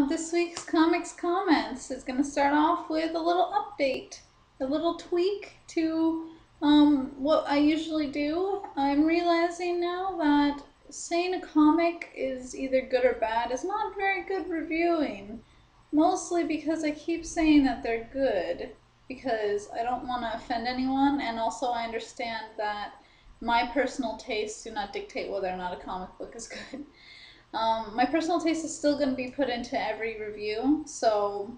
This week's comics comments is going to start off with a little update, a little tweak to what I usually do. I'm realizing now that saying a comic is either good or bad is not very good reviewing, mostly because I keep saying that they're good because I don't want to offend anyone, and also I understand that my personal tastes do not dictate whether or not a comic book is good. My personal taste is still going to be put into every review, so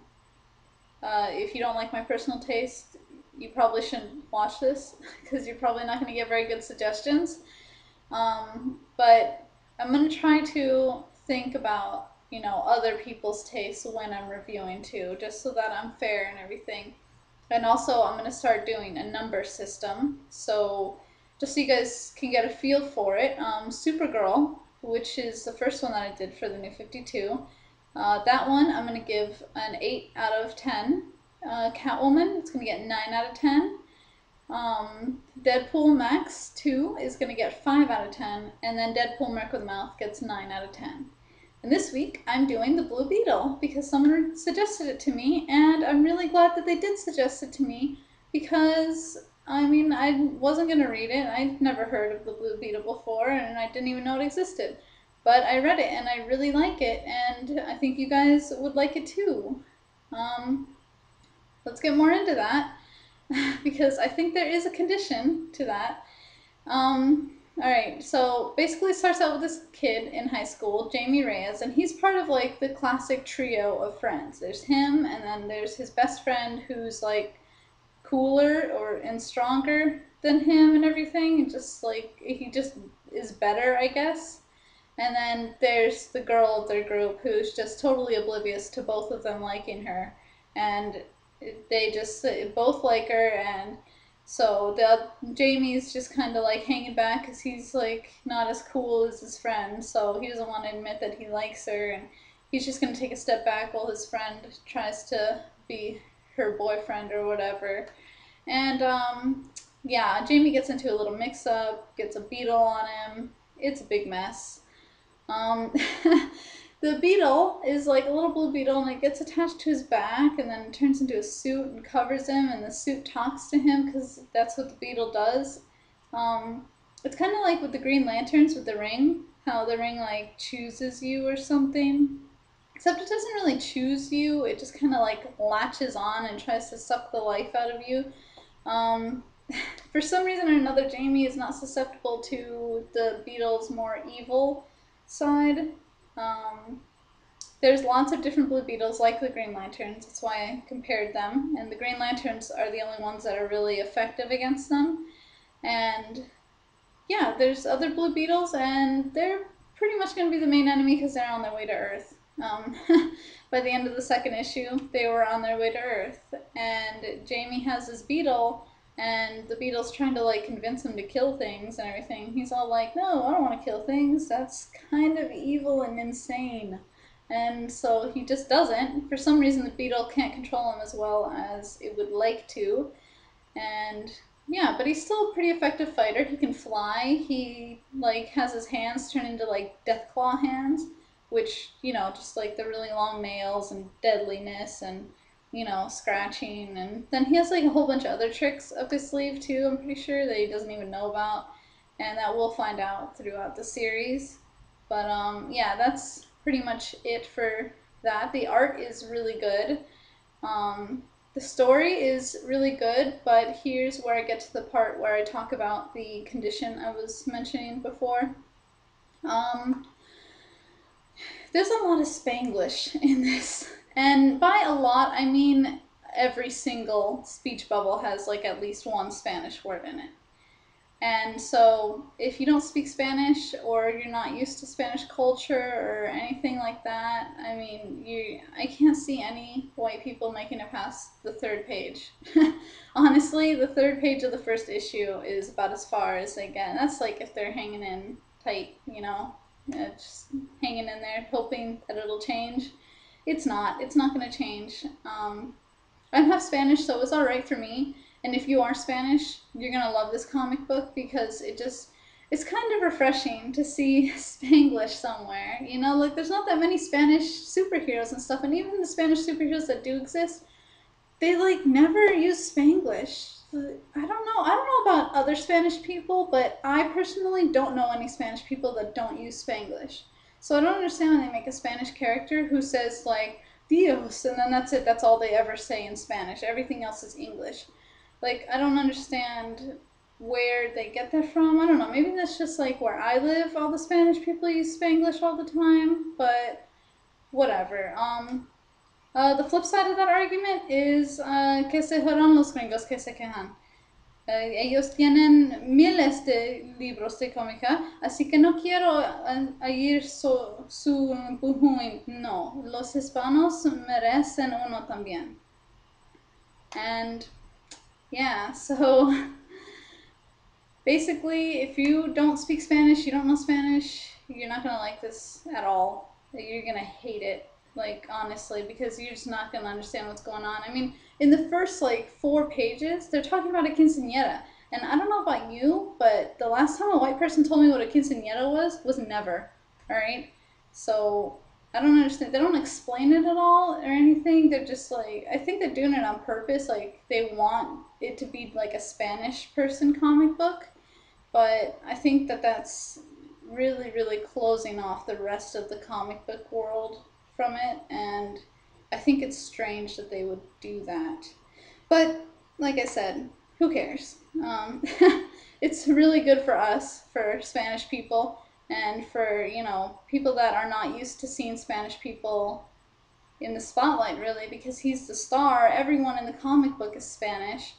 if you don't like my personal taste, you probably shouldn't watch this because you're probably not going to get very good suggestions. But I'm going to try to think about, other people's tastes when I'm reviewing too, just so that I'm fair and everything. And also, I'm going to start doing a number system, so just so you guys can get a feel for it. Supergirl, which is the first one that I did for the New 52. That one I'm going to give an 8 out of 10. Catwoman, it's going to get 9 out of 10. Deadpool Max 2 is going to get 5 out of 10. And then Deadpool Merc with Mouth gets 9 out of 10. And this week I'm doing the Blue Beetle because someone suggested it to me, and I'm really glad that they did suggest it to me because I wasn't going to read it. I'd never heard of the Blue Beetle before, and I didn't even know it existed. But I read it, and I really like it, and I think you guys would like it too. Let's get more into that, because I think there is a condition to that. Alright, so basically it starts out with this kid in high school, Jamie Reyes, and he's part of like the classic trio of friends. There's him, and then there's his best friend who's like cooler and stronger than him and everything, and just like he just is better, I guess. And then there's the girl of their group who's just totally oblivious to both of them liking her, and they just both like her. And so Jamie's just kind of like hanging back because he's like not as cool as his friend, so he doesn't want to admit that he likes her, and he's just going to take a step back while his friend tries to be her boyfriend or whatever. And yeah, Jamie gets into a little mix-up, gets a beetle on him. It's a big mess. The beetle is like a little blue beetle, and it gets attached to his back, and then it turns into a suit and covers him, and the suit talks to him because that's what the beetle does. It's kind of like with the Green Lanterns with the ring, how the ring like chooses you or something. Except it doesn't really choose you, it just kind of like latches on and tries to suck the life out of you. For some reason or another, Jamie is not susceptible to the Beetle's more evil side. There's lots of different Blue Beetles like the Green Lanterns, that's why I compared them, and the Green Lanterns are the only ones that are really effective against them. And yeah, there's other Blue Beetles, and they're pretty much going to be the main enemy because they're on their way to Earth. By the end of the second issue, they were on their way to Earth, and Jamie has his beetle, and the beetle's trying to like convince him to kill things and everything. He's all like, no, I don't want to kill things, that's kind of evil and insane. And so he just doesn't. For some reason the beetle can't control him as well as it would like to. And yeah, but he's still a pretty effective fighter. He can fly. He like has his hands turn into like Deathclaw hands, which, just like the really long nails and deadliness and, scratching. And then he has like a whole bunch of other tricks up his sleeve too, I'm pretty sure, that he doesn't even know about, and that we'll find out throughout the series. But yeah, that's pretty much it for that. The art is really good. The story is really good, but here's where I get to the part where I talk about the condition I was mentioning before. There's a lot of Spanglish in this, and by a lot I mean every single speech bubble has like at least one Spanish word in it. And so if you don't speak Spanish, or you're not used to Spanish culture or anything like that, I can't see any white people making it past the third page. Honestly, the third page of the first issue is about as far as they get. And that's like if they're hanging in tight, just hanging in there hoping that it'll change. It's not going to change. I'm half Spanish, so it's alright for me. And if you are Spanish, you're going to love this comic book because it's kind of refreshing to see Spanglish somewhere. You know, like there's not that many Spanish superheroes and stuff, and even the Spanish superheroes that do exist, they like never use Spanglish. I don't know about other Spanish people, but I personally don't know any Spanish people that don't use Spanglish. So I don't understand when they make a Spanish character who says like Dios and then that's it. That's all they ever say in Spanish. Everything else is English. Like I don't understand where they get that from. I don't know. Maybe that's just like where I live. All the Spanish people use Spanglish all the time, but whatever. The flip side of that argument is que se jodan los gringos que se quejan. Ellos tienen miles de libros de cómica, así que no quiero ir su bujuin. No, los hispanos merecen uno también. And yeah, so basically, if you don't speak Spanish, you don't know Spanish, you're not gonna like this at all. You're gonna hate it, like honestly, because you're just not gonna understand what's going on. I mean, in the first like 4 pages, they're talking about a quinceañera, and I don't know about you, but the last time a white person told me what a quinceañera was never. All right, so I don't understand. They don't explain it at all or anything. They're just like, I think they're doing it on purpose. Like they want it to be like a Spanish person comic book, but I think that that's really, really closing off the rest of the comic book world from it, and I think it's strange that they would do that. But like I said, who cares? It's really good for us, for Spanish people, and for, you know, people that are not used to seeing Spanish people in the spotlight, really, because he's the star. Everyone in the comic book is Spanish.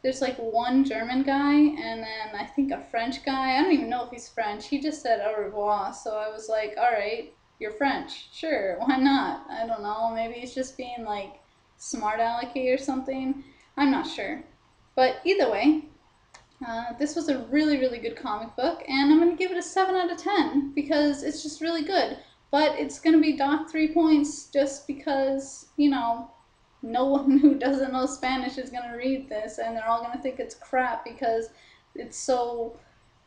There's like one German guy and then I think a French guy. I don't even know if he's French. He just said au revoir, so I was like, all right, you're French. Sure, why not? I don't know. Maybe he's just being like smart alecky or something. I'm not sure. But either way, this was a really, really good comic book, and I'm going to give it a 7 out of 10 because it's just really good. But it's going to be docked 3 points just because, you know, no one who doesn't know Spanish is going to read this, and they're all going to think it's crap because it's so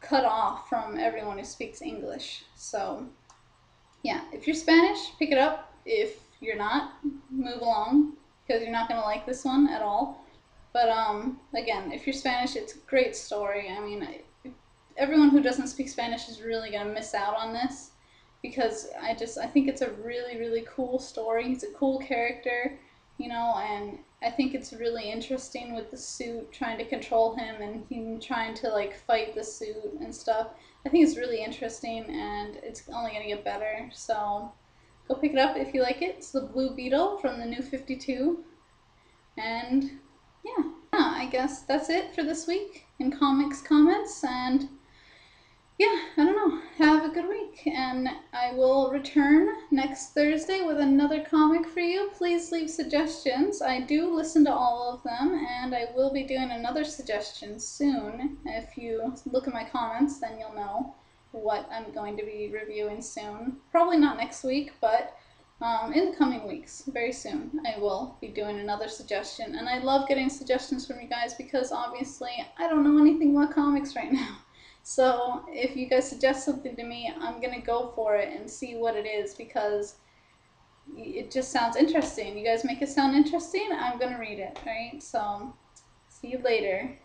cut off from everyone who speaks English. So, yeah, if you're Spanish, pick it up. If you're not, move along because you're not going to like this one at all. But again, if you're Spanish, it's a great story. I mean, everyone who doesn't speak Spanish is really going to miss out on this because I think it's a really, really cool story. He's a cool character, you know, and I think it's really interesting with the suit trying to control him and him trying to like fight the suit and stuff. I think it's really interesting and it's only going to get better. So go pick it up if you like it. It's the Blue Beetle from the New 52. And yeah, I guess that's it for this week in comics comments, and yeah, I don't know, have a good week, and I will return next Thursday with another comic for you. Please leave suggestions. I do listen to all of them, and I will be doing another suggestion soon. If you look at my comments, then you'll know what I'm going to be reviewing soon. Probably not next week, but in the coming weeks, very soon, I will be doing another suggestion. And I love getting suggestions from you guys because obviously I don't know anything about comics right now. So if you guys suggest something to me, I'm going to go for it and see what it is because it just sounds interesting. You guys make it sound interesting, I'm going to read it, right? So see you later.